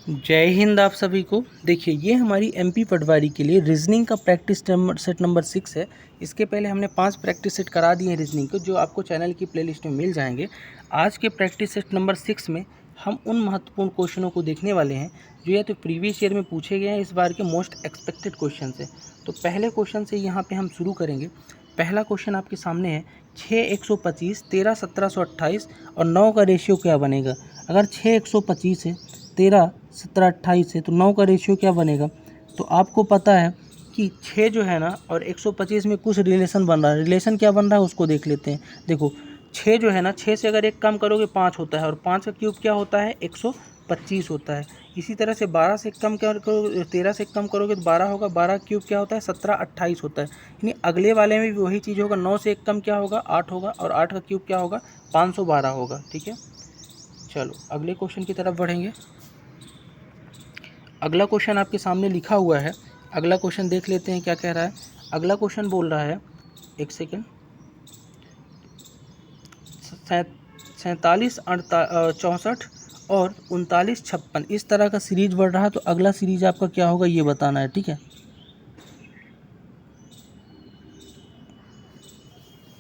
जय हिंद आप सभी को। देखिए, ये हमारी एमपी पटवारी के लिए रीजनिंग का प्रैक्टिस सेट नंबर 6 है। इसके पहले हमने 5 प्रैक्टिस सेट करा दिए हैं रीजनिंग को, जो आपको चैनल की प्लेलिस्ट में मिल जाएंगे। आज के प्रैक्टिस सेट नंबर 6 में हम उन महत्वपूर्ण क्वेश्चनों को देखने वाले हैं जो या तो प्रीवियस ईयर में पूछे गए हैं, इस बार के मोस्ट एक्सपेक्टेड क्वेश्चन है। तो पहले क्वेश्चन से यहाँ पर हम शुरू करेंगे। पहला क्वेश्चन आपके सामने है, 6 125 13 1728 और 9 का रेशियो क्या बनेगा। अगर 6 125 है, 13 17 28 है, तो 9 का रेशियो क्या बनेगा। तो आपको पता है कि 6 जो है ना और 125 में कुछ रिलेशन बन रहा है। रिलेशन क्या बन रहा है उसको देख लेते हैं। देखो, 6 जो है ना, 6 से अगर एक कम करोगे 5 होता है, और 5 का क्यूब क्या होता है, 125 होता है। इसी तरह से 12 से कम क्या करोगे, 13 से कम करोगे तो 12 होगा। 12 क्यूब क्या होता है, 17 28 होता है। यानी अगले वाले में भी वही चीज़ होगा। 9 से एक कम क्या होगा, 8 होगा, और 8 का क्यूब क्या होगा, 512 होगा। ठीक है, चलो अगले क्वेश्चन की तरफ बढ़ेंगे। अगला क्वेश्चन आपके सामने लिखा हुआ है। अगला क्वेश्चन देख लेते हैं क्या कह रहा है। अगला क्वेश्चन बोल रहा है, एक सेकेंड, 47 64 और 39 56 इस तरह का सीरीज बढ़ रहा है। तो अगला सीरीज आपका क्या होगा ये बताना है। ठीक है,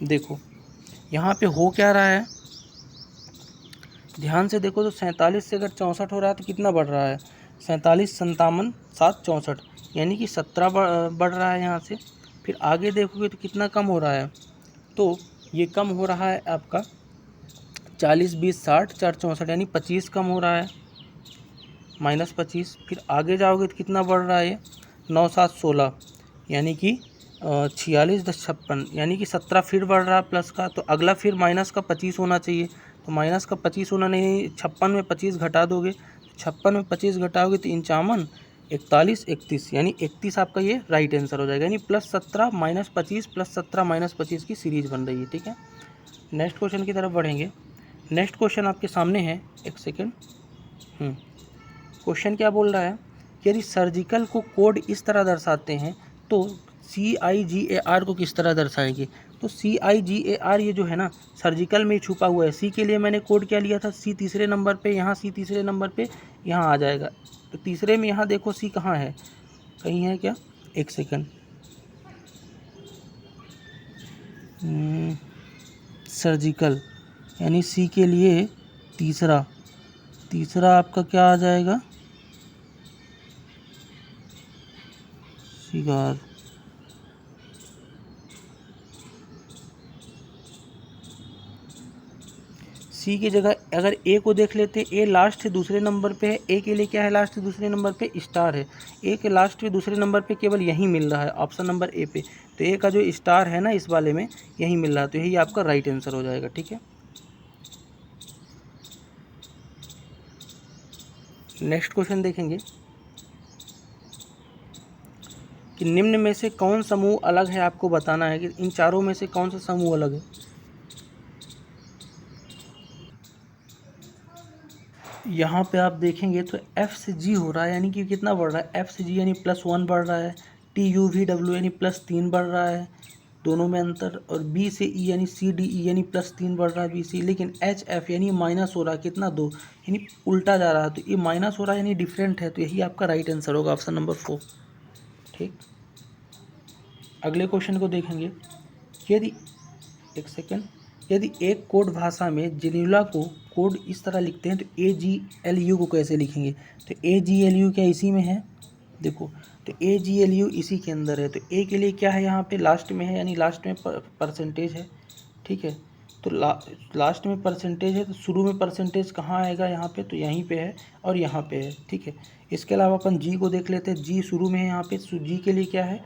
देखो यहाँ पे हो क्या रहा है, ध्यान से देखो। तो 47 से अगर 64 हो रहा है तो कितना बढ़ रहा है, 47 57 7 64, यानी कि 17 बढ़ रहा है यहाँ से। फिर आगे देखोगे तो कितना कम हो रहा है, तो ये कम हो रहा है आपका 40 20 60 4 64, यानी 25 कम हो रहा है, -25। फिर आगे जाओगे तो कितना बढ़ रहा है ये, 9 7 16, यानी कि 46 10 56, यानी कि 17 फिर बढ़ रहा है प्लस का। तो अगला फिर माइनस का 25 होना चाहिए। तो माइनस का 25 होना नहीं, 56 में 25 घटा दोगे। 56 में 25 घटाओगे तो 55 41 31, यानी 31 आपका ये राइट आंसर हो जाएगा। यानी +17 -25 +17 -25 की सीरीज बन रही है। ठीक है, नेक्स्ट क्वेश्चन की तरफ बढ़ेंगे। नेक्स्ट क्वेश्चन आपके सामने है, एक सेकेंड। क्वेश्चन क्या बोल रहा है, यदि सर्जिकल को कोड इस तरह दर्शाते हैं तो CIGAR को किस तरह दर्शाएंगे। तो CIGAR ये जो है ना, सर्जिकल में छुपा हुआ है। C के लिए मैंने कोड क्या लिया था, C तीसरे नंबर पे, यहाँ C तीसरे नंबर पे, यहाँ आ जाएगा। तो तीसरे में यहाँ देखो C कहाँ है, कहीं है क्या, एक सेकंड। सर्जिकल यानी C के लिए तीसरा, तीसरा आपका क्या आ जाएगा, सिगार। सी की जगह अगर ए को देख लेते हैं, ए लास्ट है दूसरे नंबर पे है। ए के लिए क्या है, लास्ट दूसरे नंबर पे स्टार है। ए के लास्ट पे दूसरे नंबर पे केवल यही मिल रहा है, ऑप्शन नंबर ए पे। तो ए का जो स्टार है ना इस वाले में, यही मिल रहा है। तो यही आपका राइट आंसर हो जाएगा। ठीक है, नेक्स्ट क्वेश्चन देखेंगे कि निम्न में से कौन समूह अलग है। आपको बताना है कि इन चारों में से कौन सा समूह अलग है। यहाँ पे आप देखेंगे तो F से G हो रहा है, यानी कि कितना बढ़ रहा है, F से G यानी +1 बढ़ रहा है। TUVW यानी +3 बढ़ रहा है, दोनों में अंतर। और B से E यानी CDE यानी +3 बढ़ रहा है BC। लेकिन HF यानी माइनस हो रहा है, कितना 2, यानी उल्टा जा रहा है। तो ये माइनस हो रहा है यानी डिफरेंट है। तो यही आपका राइट आंसर होगा, ऑप्शन नंबर 4। ठीक, अगले क्वेश्चन को देखेंगे। यदि, एक सेकेंड, यदि एक कोड भाषा में जेनियुला को कोड इस तरह लिखते हैं तो AGLU को कैसे लिखेंगे। तो AGLU क्या इसी में है, देखो। तो AGLU इसी के अंदर है। तो ए के लिए क्या है, यहाँ पे लास्ट में है, यानी लास्ट में परसेंटेज है। ठीक है, तो लास्ट में परसेंटेज है, तो शुरू में परसेंटेज कहाँ आएगा, यहाँ पे, तो यहीं पे है और यहाँ पे है। ठीक है, इसके अलावा अपन जी को देख लेते हैं। जी शुरू में है यहाँ पे। जी के लिए क्या है,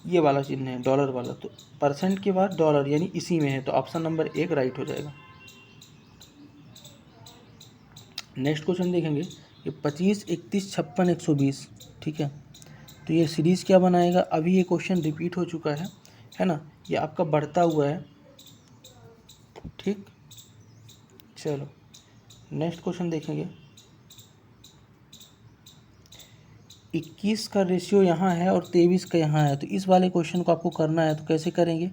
ये वाला चिन्ह है, डॉलर वाला। तो परसेंट के बाद डॉलर, यानी इसी में है। तो ऑप्शन नंबर 1 राइट हो जाएगा। नेक्स्ट क्वेश्चन देखेंगे, ये 25 31 56 120। ठीक है, तो ये सीरीज़ क्या बनाएगा। अभी ये क्वेश्चन रिपीट हो चुका है ना, ये आपका बढ़ता हुआ है। ठीक, चलो नेक्स्ट क्वेश्चन देखेंगे। 21 का रेशियो यहाँ है और 23 का यहाँ है। तो इस वाले क्वेश्चन को आपको करना है, तो कैसे करेंगे।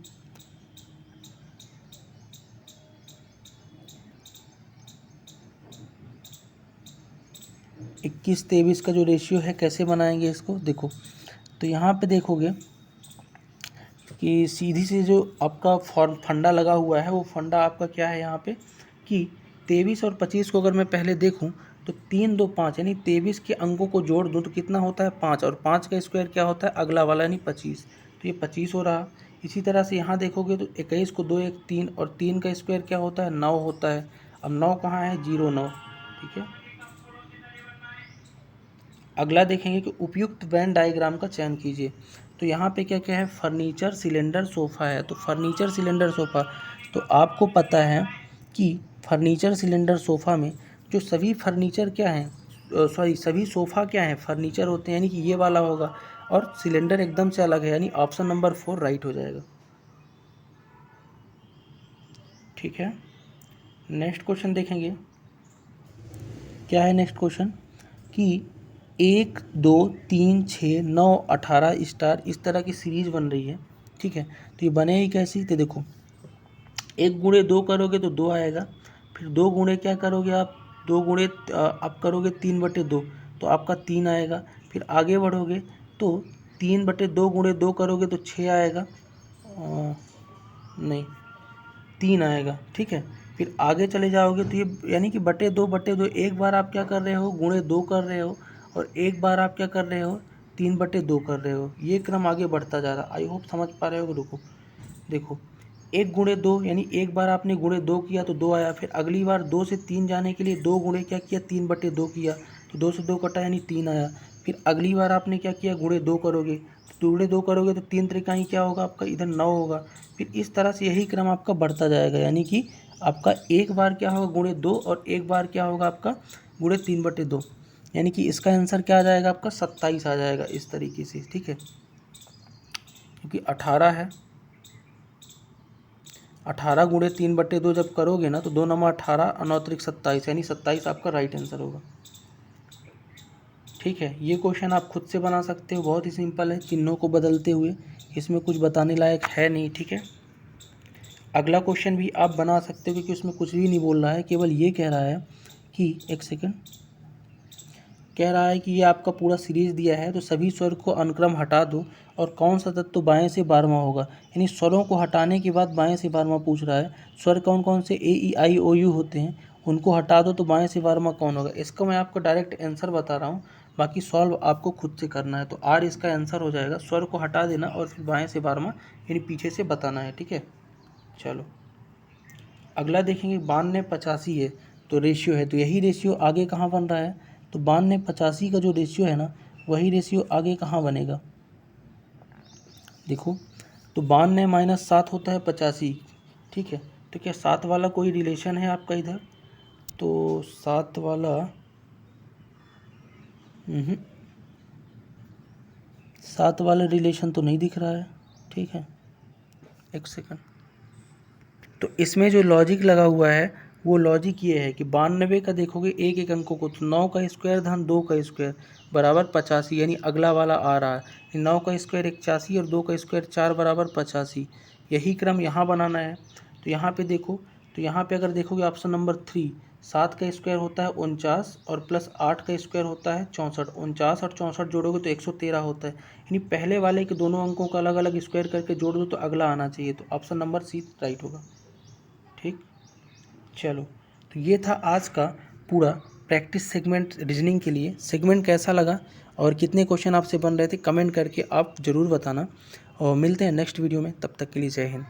21 23 का जो रेशियो है कैसे बनाएंगे इसको, देखो तो यहाँ पे देखोगे कि सीधी से जो आपका फंडा लगा हुआ है वो फंडा आपका क्या है यहाँ पे कि 23 और 25 को अगर मैं पहले देखूँ तो 3 2 5 यानी 23 के अंकों को जोड़ दूँ तो कितना होता है 5, और 5 का स्क्वायर क्या होता है अगला वाला यानी 25, तो ये 25 हो रहा। इसी तरह से यहाँ देखोगे तो 21 को 2 1 3 और 3 का स्क्वायर क्या होता है 9 होता है। अब 9 कहाँ है 0 9, ठीक है। अगला देखेंगे कि उपयुक्त वेन डायग्राम का चयन कीजिए। तो यहाँ पे क्या क्या है फर्नीचर सिलेंडर सोफ़ा है, तो फर्नीचर सिलेंडर सोफ़ा, तो आपको पता है कि फर्नीचर सिलेंडर सोफ़ा में जो सभी फर्नीचर क्या हैं, सॉरी सभी सोफ़ा क्या हैं फर्नीचर होते हैं, यानी कि ये वाला होगा, और सिलेंडर एकदम से अलग है, यानी ऑप्शन नंबर 4 राइट हो जाएगा। ठीक है, नेक्स्ट क्वेश्चन देखेंगे। क्या है नेक्स्ट क्वेश्चन कि 1 2 3 6 9 18 स्टार इस तरह की सीरीज बन रही है, ठीक है। तो ये बनेगी कैसी, तो देखो 1 गुणे 2 करोगे तो 2 आएगा, फिर 2 गुणे क्या करोगे आप 2 गुणे आप करोगे 3/2 तो आपका 3 आएगा, फिर आगे बढ़ोगे तो 3/2 गुणे 2 करोगे तो 6 आएगा, नहीं 3 आएगा, ठीक है। फिर आगे चले जाओगे तो ये यानी कि बटे दो एक बार आप क्या कर रहे हो गुणे 2 कर रहे हो, और एक बार आप क्या कर रहे हो 3/2 कर रहे हो, ये क्रम आगे बढ़ता जा रहा। आई होप समझ पा रहे हो। रुको देखो 1 गुणे 2 यानी एक बार आपने गुणे 2 किया तो 2 आया, फिर अगली बार 2 से 3 जाने के लिए 2 गुणे क्या किया 3/2 किया तो 2 से 2 कटा यानी 3 आया, फिर अगली बार आपने क्या किया गुणे 2 करोगे तो गुणे 2 करोगे तो 3 त्रिकाई क्या होगा आपका इधर 9 होगा, फिर इस तरह से यही क्रम आपका बढ़ता जाएगा, यानी कि आपका एक बार क्या होगा गुणे 2 और एक बार क्या होगा आपका गुणे 3/2, यानी कि इसका आंसर क्या आ जाएगा आपका 27 आ जाएगा इस तरीके से, ठीक है। क्योंकि 18 है, 18 गुणे 3/2 जब करोगे ना तो 2 9 18 9 27 यानी 27 आपका राइट आंसर होगा, ठीक है। ये क्वेश्चन आप खुद से बना सकते हो, बहुत ही सिंपल है, चिन्हों को बदलते हुए, इसमें कुछ बताने लायक है नहीं, ठीक है। अगला क्वेश्चन भी आप बना सकते हो क्योंकि उसमें कुछ भी नहीं बोल रहा है, केवल ये कह रहा है कि एक सेकंड, कह रहा है कि ये आपका पूरा सीरीज दिया है तो सभी स्वर को अनुक्रम हटा दो और कौन सा तत्व बाएं से 12वां होगा, यानी स्वरों को हटाने के बाद बाएं से 12वां पूछ रहा है। स्वर कौन कौन से ए ई आई ओ यू होते हैं उनको हटा दो तो बाएं से 12वां कौन होगा। इसका मैं आपको डायरेक्ट आंसर बता रहा हूँ, बाकी सॉल्व आपको खुद से करना है। तो आर इसका आंसर हो जाएगा, स्वर को हटा देना और फिर बाएँ से 12वां यानी पीछे से बताना है, ठीक है। चलो अगला देखेंगे 92 85 है तो रेशियो है, तो यही रेशियो आगे कहाँ बन रहा है, तो 92 85 का जो रेशियो है ना वही रेशियो आगे कहाँ बनेगा, देखो तो 92 - 7 होता है 85, ठीक है। तो क्या 7 वाला कोई रिलेशन है आपका इधर, तो 7 वाला 7 वाला रिलेशन तो नहीं दिख रहा है, ठीक है। एक सेकंड, तो इसमें जो लॉजिक लगा हुआ है वो लॉजिक ये है कि 92 का देखोगे एक एक अंकों को, तो 9 का स्क्वायर धन 2 का स्क्वायर बराबर 85, यानी अगला वाला आ रहा है 9 का स्क्वायर 81 और 2 का स्क्वायर 4 बराबर 85, यही क्रम यहाँ बनाना है। तो यहाँ पे देखो, तो यहाँ पे अगर देखोगे ऑप्शन नंबर 3 7 का स्क्वायर होता है 49 और प्लस 8 का स्क्वायर होता है 64, 49 और 64 जोड़ोगे तो 113 होता है, यानी पहले वाले के दोनों अंकों का अलग अलग स्क्वायर करके जोड़ दो तो अगला आना चाहिए, तो ऑप्शन नंबर सी राइट होगा, ठीक। चलो तो ये था आज का पूरा प्रैक्टिस सेगमेंट रीजनिंग के लिए। सेगमेंट कैसा लगा और कितने क्वेश्चन आपसे बन रहे थे कमेंट करके आप ज़रूर बताना, और मिलते हैं नेक्स्ट वीडियो में, तब तक के लिए जय हिंद।